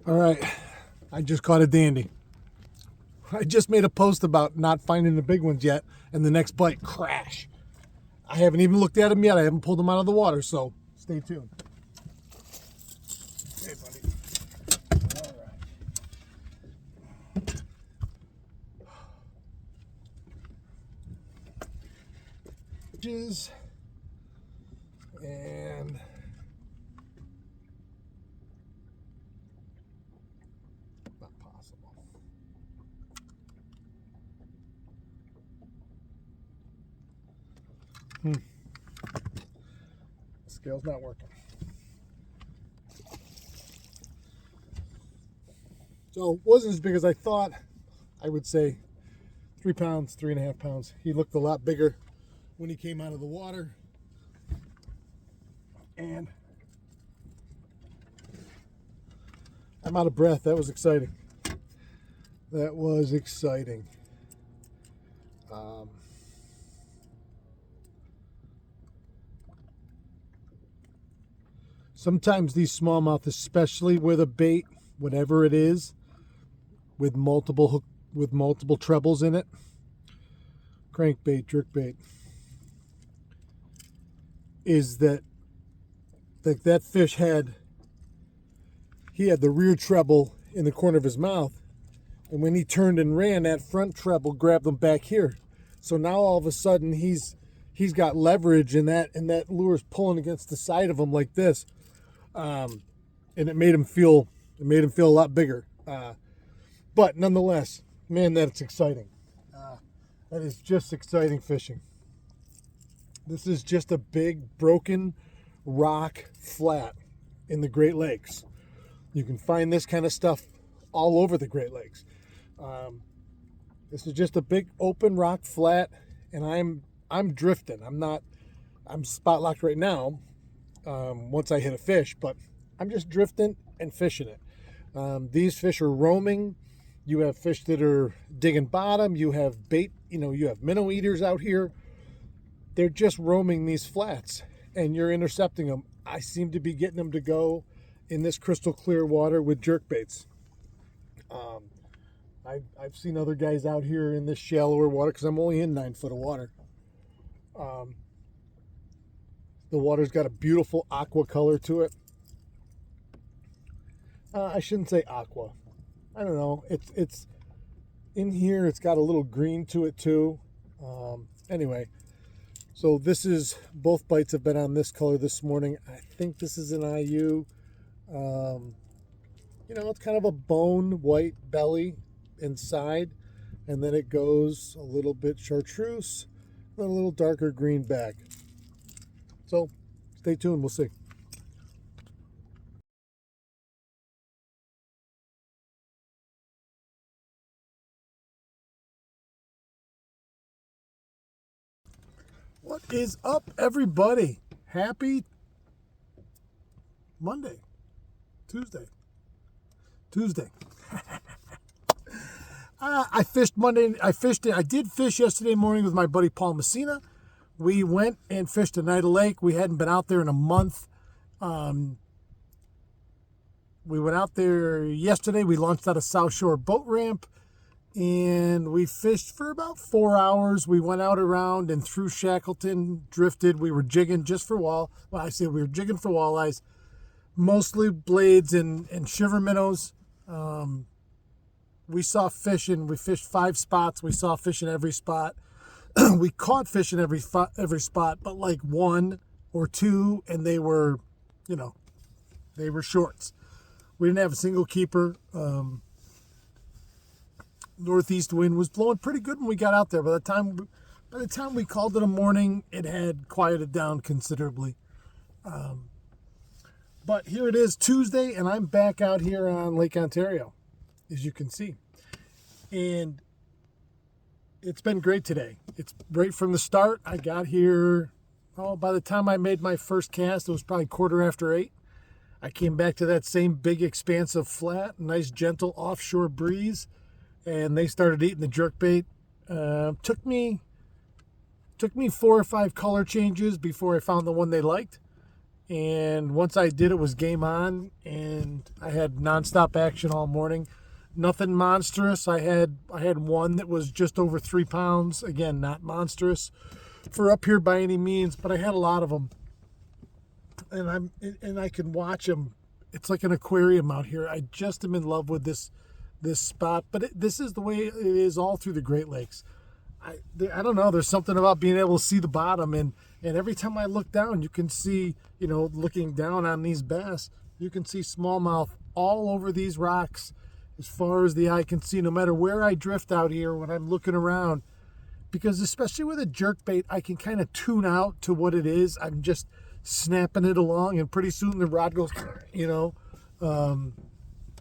All right, I just caught a dandy. I just made a post about not finding the big ones yet, and the next bite, crash. I haven't even looked at them yet. I haven't pulled them out of the water, so stay tuned. Hey, buddy. All right. And not possible. Scale's not working. So it wasn't as big as I thought. I would say 3 pounds, 3.5 pounds. He looked a lot bigger when he came out of the water. And I'm out of breath. That was exciting. That was exciting. Sometimes these smallmouth, especially with a bait, whatever it is, with multiple trebles in it, crankbait, jerkbait, is that that fish had the rear treble in the corner of his mouth, and when he turned and ran, that front treble grabbed him back here. So now all of a sudden he's got leverage, and that lure's pulling against the side of him like this, and it made him feel a lot bigger. But nonetheless, man, that's exciting. That is just exciting fishing. This is just a big broken rock flat in the Great Lakes. You can find this kind of stuff all over the Great Lakes. This is just a big open rock flat, and I'm drifting. I'm spot locked right now. Once I hit a fish, but I'm just drifting and fishing it. These fish are roaming. You have fish that are digging bottom. You have bait. You have minnow eaters out here. They're just roaming these flats, and you're intercepting them. I seem to be getting them to go in this crystal clear water with jerk baits. I've seen other guys out here in this shallower water because I'm only in 9 foot of water. The water's got a beautiful aqua color to it. I shouldn't say aqua. I don't know. It's in here. It's got a little green to it too. Anyway, so both bites have been on this color this morning. I think this is an IU. It's kind of a bone white belly inside, and then it goes a little bit chartreuse, and a little darker green back. So stay tuned. We'll see. What is up, everybody? Happy Monday. Tuesday. I fished Monday. I did fish yesterday morning with my buddy Paul Messina. We went and fished a night of lake. We hadn't been out there in a month. We went out there yesterday. We launched out of South Shore Boat Ramp, and we fished for about 4 hours. We went out around and through Shackleton, drifted. We were jigging just for we were jigging for walleyes, mostly blades and shiver minnows. We saw fish, and we fished 5 spots. We saw fish in every spot. We caught fish in every spot, but like 1 or 2, and they were shorts. We didn't have a single keeper. Northeast wind was blowing pretty good when we got out there. By the time we called it a morning, it had quieted down considerably. But here it is, Tuesday, and I'm back out here on Lake Ontario, as you can see. And it's been great today. It's great from the start. I got here, by the time I made my first cast, it was probably 8:15. I came back to that same big expansive flat, nice gentle offshore breeze, and they started eating the jerkbait. Took me 4 or 5 color changes before I found the one they liked. And once I did, it was game on, and I had nonstop action all morning. Nothing monstrous. I had one that was just over 3 pounds. Again, not monstrous for up here by any means, but I had a lot of them. And I can watch them. It's like an aquarium out here. I just am in love with this spot. But this is the way it is all through the Great Lakes. I don't know. There's something about being able to see the bottom, and every time I look down, you can see, looking down on these bass, you can see smallmouth all over these rocks as far as the eye can see, no matter where I drift out here when I'm looking around. Because especially with a jerkbait, I can kind of tune out to what it is. I'm just snapping it along, and pretty soon the rod goes,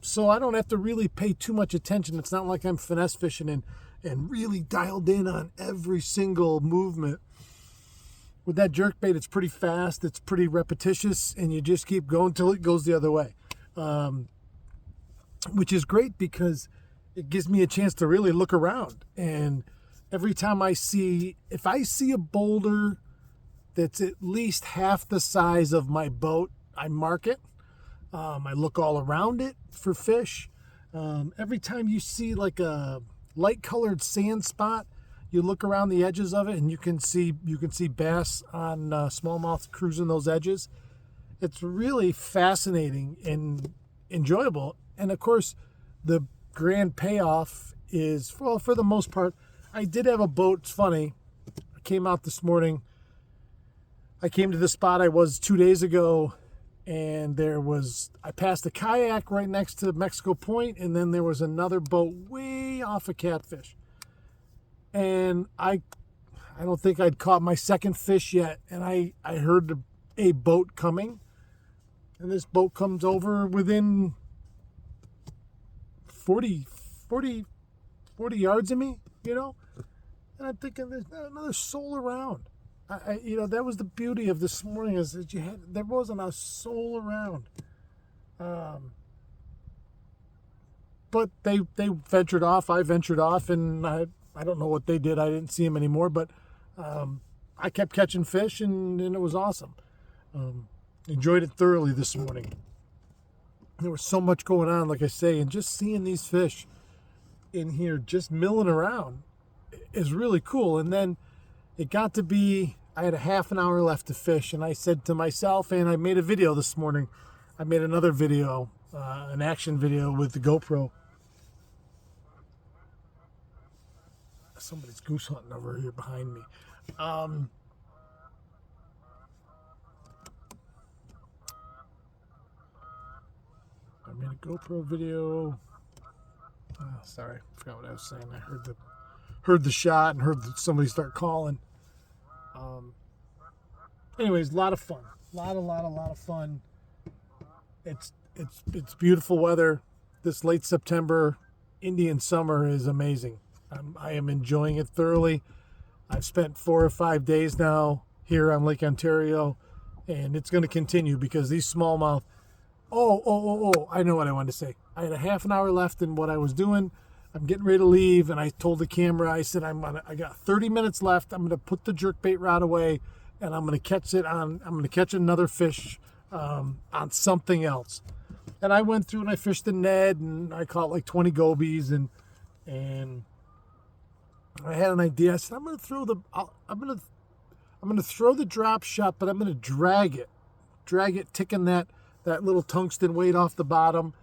so I don't have to really pay too much attention. It's not like I'm finesse fishing and really dialed in on every single movement. With that jerkbait, it's pretty fast, it's pretty repetitious, and you just keep going till it goes the other way. Which is great because it gives me a chance to really look around. And every time if I see a boulder that's at least half the size of my boat, I mark it. I look all around it for fish. Every time you see like a light colored sand spot, you look around the edges of it, and you can see bass on smallmouth cruising those edges. It's really fascinating and enjoyable. And of course, the grand payoff is, well, for the most part, I did have a boat. It's funny. I came out this morning. I came to the spot I was 2 days ago, and I passed a kayak right next to Mexico Point, and then there was another boat way off of Catfish. And I don't think I'd caught my second fish yet, and I heard a boat coming, and this boat comes over within 40 yards of me, and I'm thinking there's not another soul around. That was the beauty of this morning, is that there wasn't a soul around. But they ventured off. I ventured off, and I don't know what they did. I didn't see them anymore, but I kept catching fish, and it was awesome. Enjoyed it thoroughly this morning. There was so much going on, like I say, and just seeing these fish in here just milling around is really cool. And then it got to be, I had a half an hour left to fish, and I said to myself, and I made a video this morning. I made another video, an action video with the GoPro. Somebody's goose hunting over here behind me. I made a GoPro video. Sorry, I forgot what I was saying. I heard the shot and heard somebody start calling. Anyways, a lot of fun. A lot of fun. It's beautiful weather. This late September Indian summer is amazing. I am enjoying it thoroughly. I've spent 4 or 5 days now here on Lake Ontario, and it's going to continue because these smallmouth. I know what I wanted to say. I had a half an hour left in what I was doing. I'm getting ready to leave, and I told the camera, I said, I got 30 minutes left. I'm going to put the jerkbait rod away, and I'm going to catch another fish on something else. And I went through and I fished the Ned, and I caught like 20 gobies, and I had an idea. I said, I'm going to throw the drop shot, but I'm going to drag it, ticking that little tungsten weight off the bottom.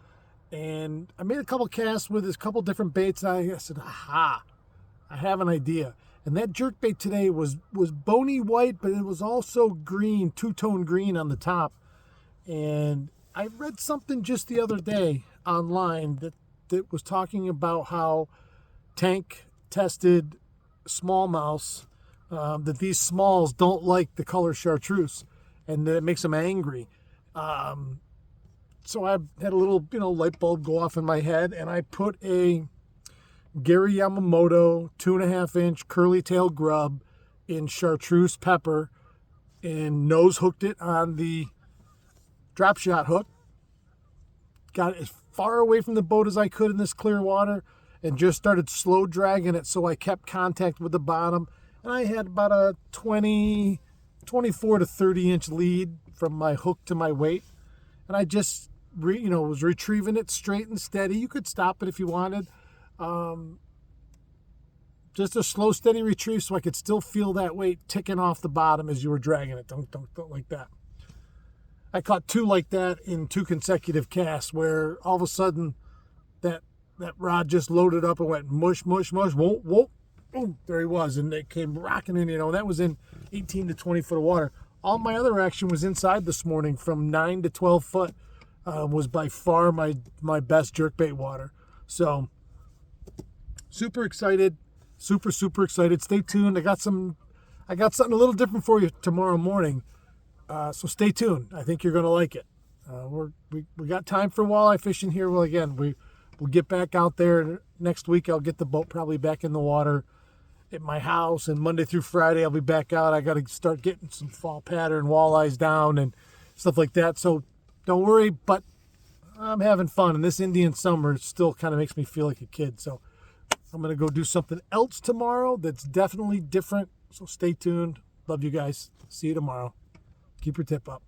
And I made a couple casts with a couple different baits, and I said, aha, I have an idea. And that jerkbait today was bony white, but it was also green, two-tone green on the top. And I read something just the other day online that was talking about how tank-tested smallmouths, that these smalls don't like the color chartreuse, and that it makes them angry. So I had a little, light bulb go off in my head, and I put a Gary Yamamoto 2.5-inch curly tail grub in chartreuse pepper and nose hooked it on the drop shot hook. Got it as far away from the boat as I could in this clear water and just started slow dragging it, so I kept contact with the bottom. And I had about a 24 to 30 inch lead from my hook to my weight. And I just, was retrieving it straight and steady. You could stop it if you wanted. Just a slow, steady retrieve so I could still feel that weight ticking off the bottom as you were dragging it. Don't like that. I caught 2 like that in 2 consecutive casts where all of a sudden that rod just loaded up and went mush, mush, mush, whoop, whoop, boom, there he was. And it came rocking in, that was in 18 to 20 foot of water. All my other action was inside this morning from 9 to 12 foot. Was by far my best jerkbait water. So super excited, super excited. Stay tuned. I got something a little different for you tomorrow morning. So stay tuned. I think you're going to like it. We got time for walleye fishing here. Well, again, we'll get back out there next week. I'll get the boat probably back in the water at my house, and Monday through Friday I'll be back out. I got to start getting some fall pattern walleyes down and stuff like that. So don't worry, but I'm having fun, and this Indian summer still kind of makes me feel like a kid. So I'm going to go do something else tomorrow that's definitely different. So stay tuned. Love you guys. See you tomorrow. Keep your tip up.